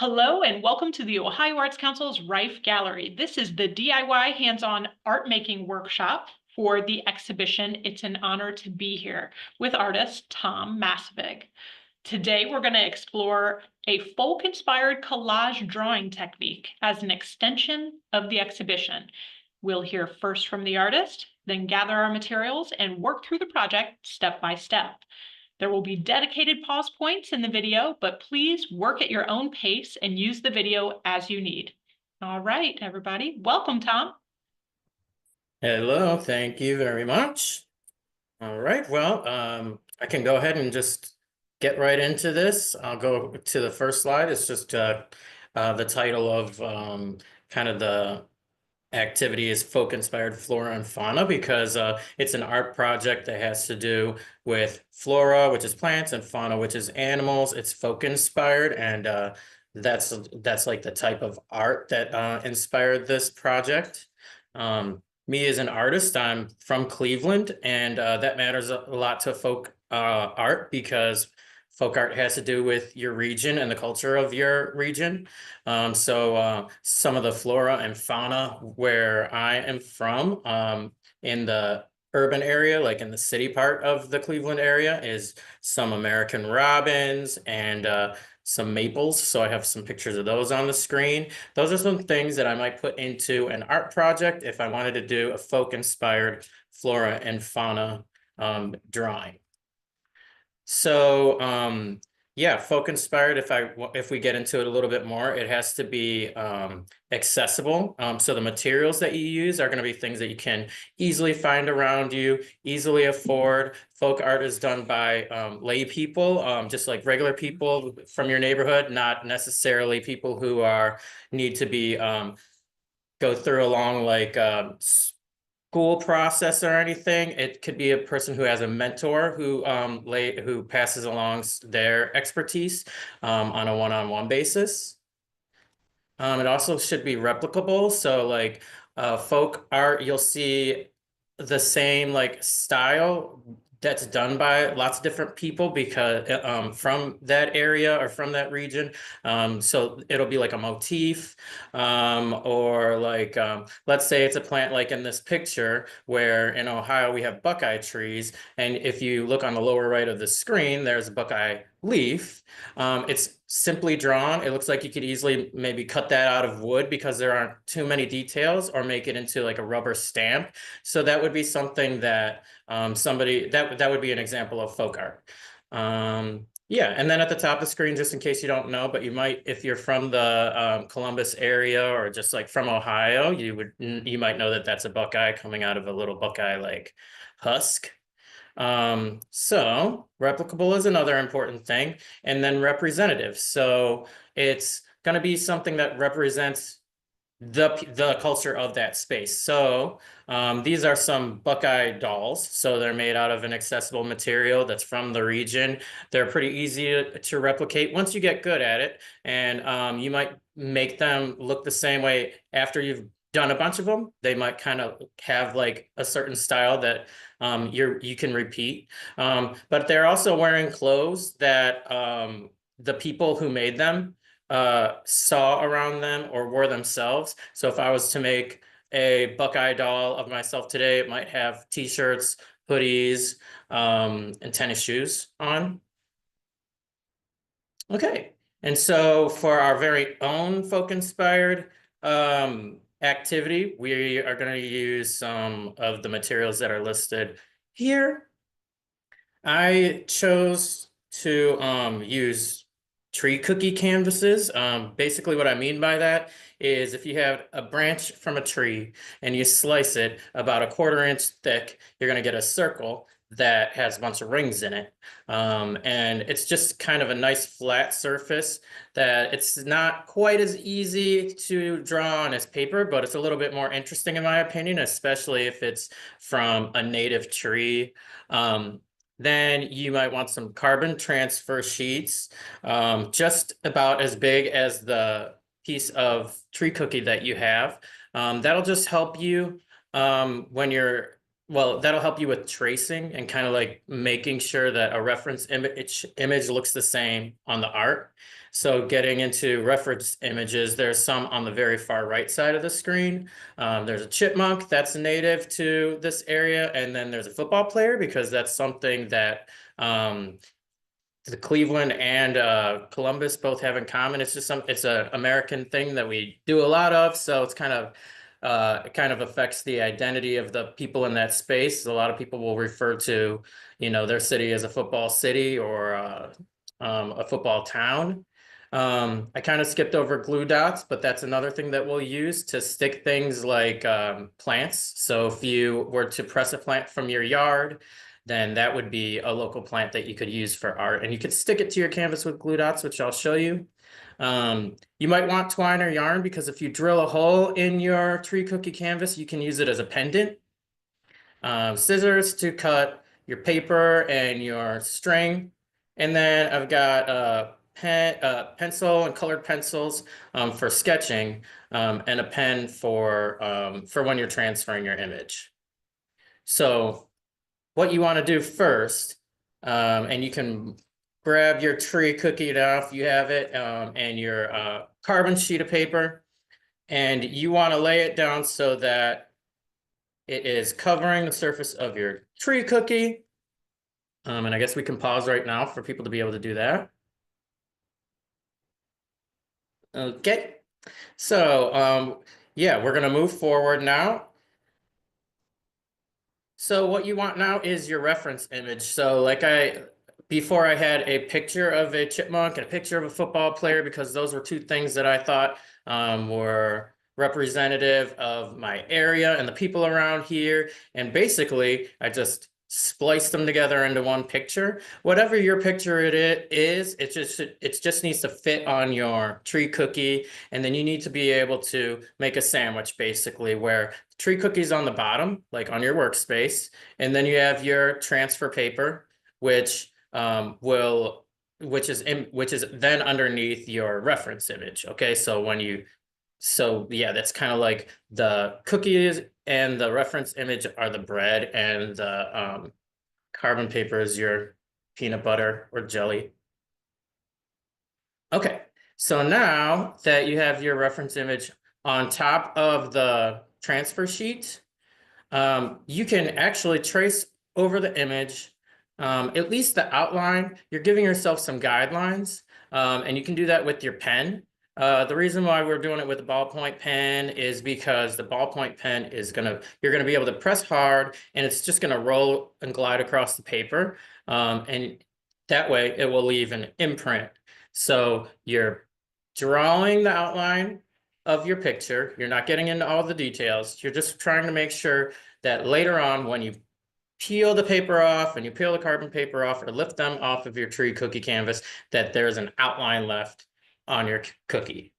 Hello and welcome to the Ohio Arts Council's Rife Gallery. This is the DIY hands-on art making workshop for the exhibition It's an Honor to Be Here with artist Tom Masaveg. Today we're going to explore a folk-inspired collage drawing technique as an extension of the exhibition. We'll hear first from the artist, then gather our materials and work through the project step by step. There will be dedicated pause points in the video, but please work at your own pace and use the video as you need. All right, everybody. Welcome, Tom. Hello, thank you very much. All right, well, I can go ahead and just get right into this. I'll go to the first slide. It's just the title of kind of the activity is folk inspired flora and fauna because it's an art project that has to do with flora, which is plants, and fauna, which is animals. It's folk inspired, and that's like the type of art that inspired this project. Me as an artist, I'm from Cleveland, and that matters a lot to folk art because folk art has to do with your region and the culture of your region. So some of the flora and fauna where I am from, in the urban area, like in the city part of the Cleveland area, is some American robins and some maples. So I have some pictures of those on the screen. Those are some things that I might put into an art project if I wanted to do a folk inspired flora and fauna drawing. So yeah, folk inspired. If we get into it a little bit more, it has to be accessible. So the materials that you use are going to be things that you can easily find around you, easily afford. Folk art is done by lay people, just like regular people from your neighborhood, not necessarily people who need to be go through a long school process or anything. It could be a person who has a mentor who passes along their expertise on a one-on-one basis. It also should be replicable. So like folk art, you'll see the same like style that's done by lots of different people because from that area or from that region. So it'll be like a motif, or like let's say it's a plant like in this picture where in Ohio we have buckeye trees, and if you look on the lower right of the screen, there's a buckeye leaf. It's simply drawn. It looks like you could easily maybe cut that out of wood because there aren't too many details, or make it into like a rubber stamp. So that would be something that that would be an example of folk art. Yeah, and then at the top of the screen, just in case you don't know, but you might, if you're from the Columbus area or just like from Ohio, you might know that that's a buckeye coming out of a little buckeye like husk. So replicable is another important thing, and then representative. So it's going to be something that represents the culture of that space. So these are some buckeye dolls. So they're made out of an accessible material that's from the region. They're pretty easy to replicate once you get good at it, and you might make them look the same way after you've done a bunch of them. They might kind of have like a certain style that you can repeat, but they're also wearing clothes that the people who made them saw around them or wore themselves. So if I was to make a buckeye doll of myself today, it might have t-shirts, hoodies, and tennis shoes on. Okay, and so for our very own folk inspired activity, we are going to use some of the materials that are listed here. I chose to use tree cookie canvases. Basically what I mean by that is if you have a branch from a tree and you slice it about 1/4 inch thick, you're going to get a circle that has a bunch of rings in it. And it's just kind of a nice flat surface that it's not quite as easy to draw on as paper, but it's a little bit more interesting in my opinion, especially if it's from a native tree. Then you might want some carbon transfer sheets, just about as big as the piece of tree cookie that you have. That'll just help you that'll help you with tracing and kind of like making sure that a reference image looks the same on the art. So getting into reference images, there's some on the very far right side of the screen. There's a chipmunk that's native to this area, and then there's a football player because that's something that the Cleveland and Columbus both have in common. It's just it's a American thing that we do a lot of. So it's kind of it kind of affects the identity of the people in that space. A lot of people will refer to, their city as a football city or a football town. I kind of skipped over glue dots, but that's another thing that we'll use to stick things like plants. So if you were to press a plant from your yard, then that would be a local plant that you could use for art. And you could stick it to your canvas with glue dots, which I'll show you. You might want twine or yarn because if you drill a hole in your tree cookie canvas, you can use it as a pendant. Scissors to cut your paper and your string. And then I've got pencil and colored pencils for sketching and a pen for when you're transferring your image. So what you want to do first, and you can grab your tree cookie now if you have it, and your carbon sheet of paper, and you want to lay it down so that it is covering the surface of your tree cookie. And I guess we can pause right now for people to be able to do that. Okay, so yeah, we're gonna move forward now. So what you want now is your reference image. So before I had a picture of a chipmunk and a picture of a football player because those were two things that I thought were representative of my area and the people around here. And basically, I just spliced them together into one picture. Whatever your picture it is, it just needs to fit on your tree cookie. And then you need to be able to make a sandwich basically where tree cookies on the bottom, like on your workspace, and then you have your transfer paper, which is then underneath your reference image. Okay, so yeah, that's kind of like the cookies and the reference image are the bread, and the carbon paper is your peanut butter or jelly. Okay, so now that you have your reference image on top of the transfer sheet, you can actually trace over the image, at least the outline. You're giving yourself some guidelines, and you can do that with your pen. The reason why we're doing it with a ballpoint pen is because the ballpoint pen is you're gonna be able to press hard, and it's just gonna roll and glide across the paper, and that way it will leave an imprint. So you're drawing the outline of your picture. You're not getting into all the details. You're just trying to make sure that later on, when you peel the paper off and you peel the carbon paper off or lift them off of your tree cookie canvas, that there's an outline left on your cookie.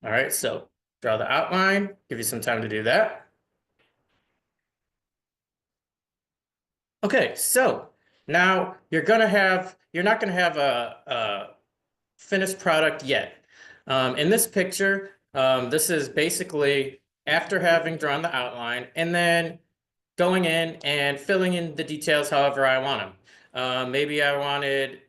All right, so draw the outline, give you some time to do that. Okay, so now you're not gonna have a finished product yet. In this picture, this is basically after having drawn the outline and then going in and filling in the details however I want them. Maybe I wanted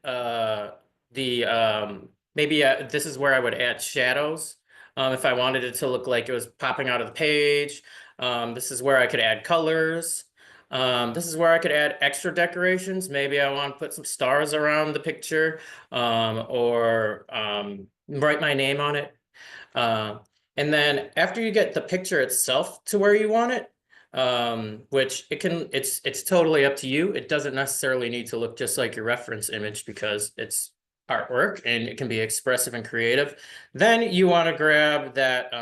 this is where I would add shadows if I wanted it to look like it was popping out of the page. This is where I could add colors. This is where I could add extra decorations. Maybe I want to put some stars around the picture, or write my name on it. And then after you get the picture itself to where you want it, which it's totally up to you. It doesn't necessarily need to look just like your reference image because it's artwork and it can be expressive and creative. Then you want to grab that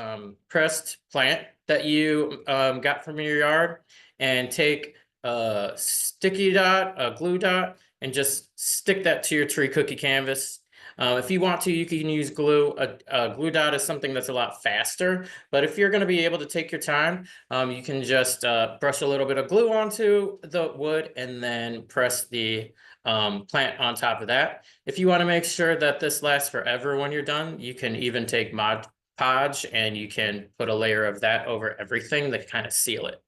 pressed plant that you got from your yard and take a sticky dot, a glue dot, and just stick that to your tree cookie canvas. If you want to, you can use glue. A glue dot is something that's a lot faster, but if you're going to be able to take your time, you can just brush a little bit of glue onto the wood and then press the plant on top of that. If you want to make sure that this lasts forever when you're done, you can even take Mod Podge and you can put a layer of that over everything to kind of seal it.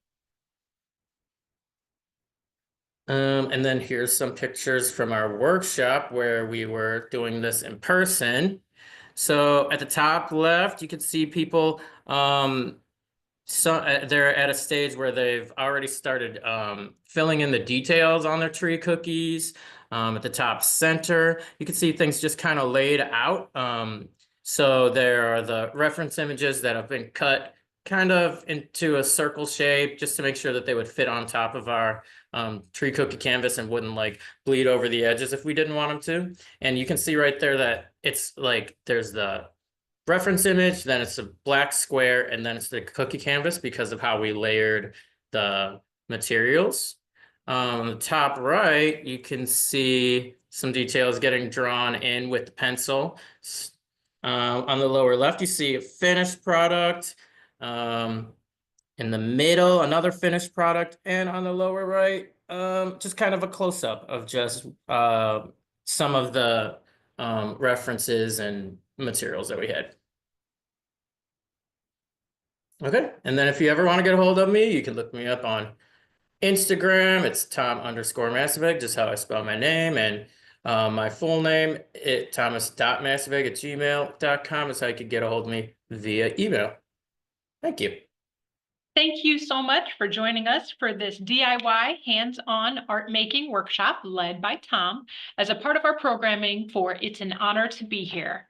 And then here's some pictures from our workshop where we were doing this in person. So at the top left, you can see people, so they're at a stage where they've already started filling in the details on their tree cookies. At the top center, you can see things just kind of laid out. So there are the reference images that have been cut kind of into a circle shape just to make sure that they would fit on top of our tree cookie canvas and wouldn't like bleed over the edges if we didn't want them to. And you can see right there that it's like there's the reference image, then it's a black square, and then it's the cookie canvas because of how we layered the materials. On the top right, you can see some details getting drawn in with the pencil. On the lower left, you see a finished product. In the middle, another finished product, and on the lower right, just kind of a close-up of just some of the references and materials that we had. Okay, and then if you ever want to get a hold of me, you can look me up on Instagram. It's Tom_Masaveg, just how I spell my name, and my full name, Thomas.masaveg@gmail.com is how you could get a hold of me via email. Thank you. Thank you so much for joining us for this DIY hands-on art making workshop led by Tom as a part of our programming for It's an Honor to Be Here.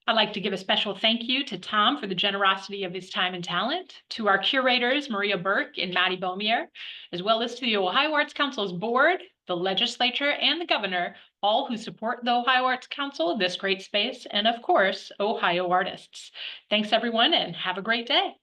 I'd like to give a special thank you to Tom for the generosity of his time and talent, to our curators, Maria Burke and Maddie Beaumier, as well as to the Ohio Arts Council's board, the legislature, and the governor, all who support the Ohio Arts Council, this great space, and of course, Ohio artists. Thanks everyone and have a great day.